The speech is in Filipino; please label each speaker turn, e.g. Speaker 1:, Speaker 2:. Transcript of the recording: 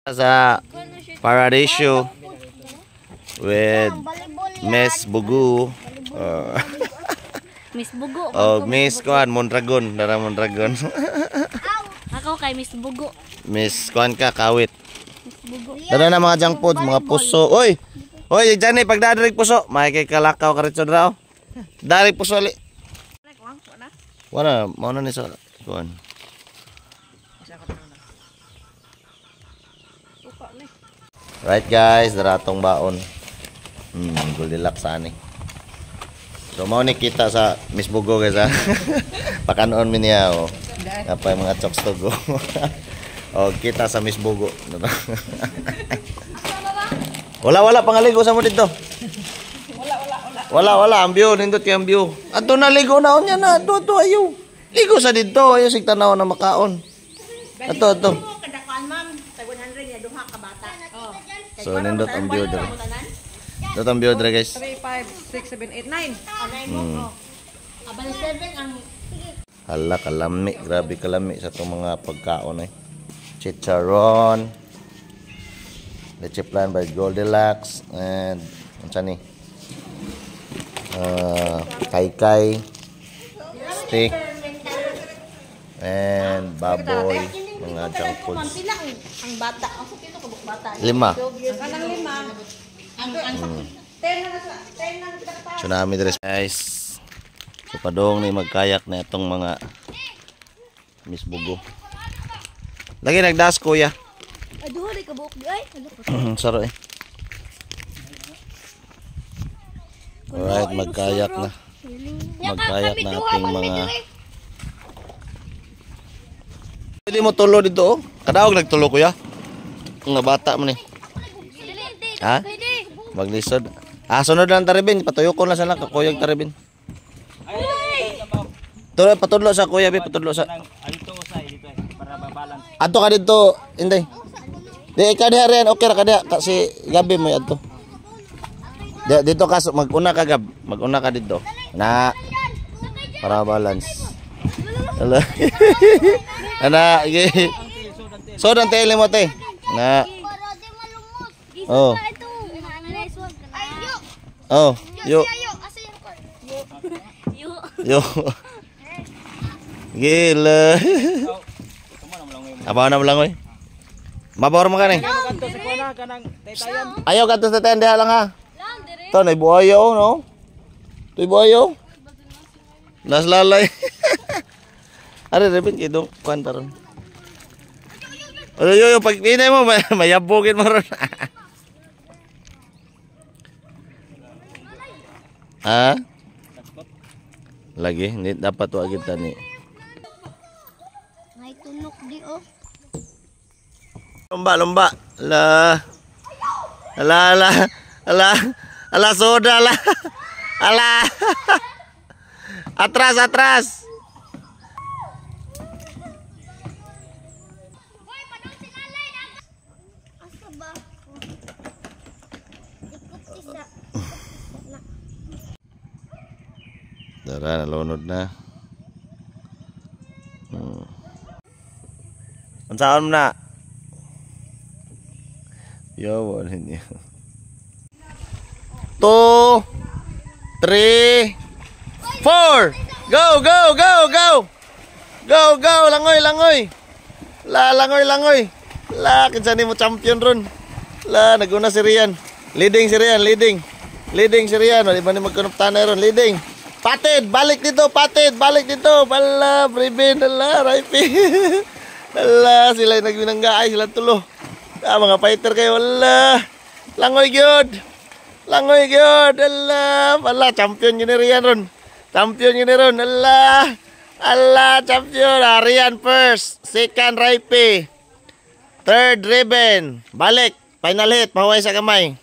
Speaker 1: Sa Paradiso with Miss Bugu.
Speaker 2: Miss Bugo.
Speaker 1: Oh, Miss Kuan Mondragon, Dara Mondragon.
Speaker 2: Ako kay Miss Bugo.
Speaker 1: Miss Kuan ka Kawit.
Speaker 2: Miss Bugo.
Speaker 1: Dara na mga junk food, mga puso. Oy. Oy, diyan ni pagdadrig puso, may kay kalakaw ka ritso draw. Dari puso li. Wala, mao na ni sa kuan. Right guys, daratong baon. Goldilocks ani. So mau ni kita sa Miss Bugo guys ha. Pakanon mi niya oh. Apa yung mga chokes to go. Oh, kita sa Miss Bugo. Wala pangaligo sa mo dito. Wala ang view, nindot kay ang view. Ato na ligo na onya na, to ayo. Ligo sa dito, ayo sig tanaw na makaon. Ato. So nindot ang view dere. Dito ang view dere guys.
Speaker 3: 3, 5, 6, 7, 8, 9.
Speaker 2: Abang 7 ang
Speaker 1: Hala kalami, grabe kalami sa itong mga pagkaon eh. Chicharon, leche plan by Goldilocks, and ano ni? Kai steak, and baboy, mga junk foods.
Speaker 2: ang bata. Ang sakit ko kabuk bata.
Speaker 1: 5.
Speaker 3: Kanang 5.
Speaker 2: Ang
Speaker 3: 10 na kita.
Speaker 1: Tsunami dress guys. So padong ni magkayak na itong mga Miss Bugo. Lagi nagdas kuya.
Speaker 2: Aduh, di kabuk di ay.
Speaker 1: Saro eh. Alright, magkayak na. Magkayak na ating mga. Pwede mo tulo dito oh. Kadaog nagtulo kuya. Nga bata man eh. Ha? Maglisod. Sunod lang taribin. Patuyo ko na sana kakuyag taribin. Tuloy patudlo sa kuya bi patudlo sa.
Speaker 4: Adito sa dito para mabalance.
Speaker 1: Adto ka dito, Inday. Di ka diha rin okay ra ka diha kasi gabi mo adto. Dito ka mag-una ka gab, mag-una ka dito. Na para balance. Hello. Ana, ige. So dan tele mo te. Na. Oh. Oh, yo. Yo. Gila. Apa na lang oy? Mabor mo kani. Ayo kadto sa tenda lang ha. To na buhayo no. Tuy buhayo. Naslalay. Are rebin kido kuan taron. Yo pag pinay mo mayabugin mo ron. Ha? Lagi, hindi dapat wa kita ni.
Speaker 2: May tunok di oh.
Speaker 1: Lomba. Ala soda lah. Ala. Atras. Dara nalunod na. Unsaon na? Yo, wala niya. 2 3 4 Go! Langoy! Langoy! Kinsa ni mo champion ron. Naguna si Rian. Leading si Rian. Di ba ni magkunuptanay ron, leading. Patid, balik dito. Bala, Bribin, Raipi. Sila nagbinanggaay, sila tulo. Mga fighter kayo, Langoy gyud. Wala, champion yun ni Rian ron. Champion. Rian first. Second, Raipi. Third, Ribbon. Balik. Final hit, mahuway sa kamay.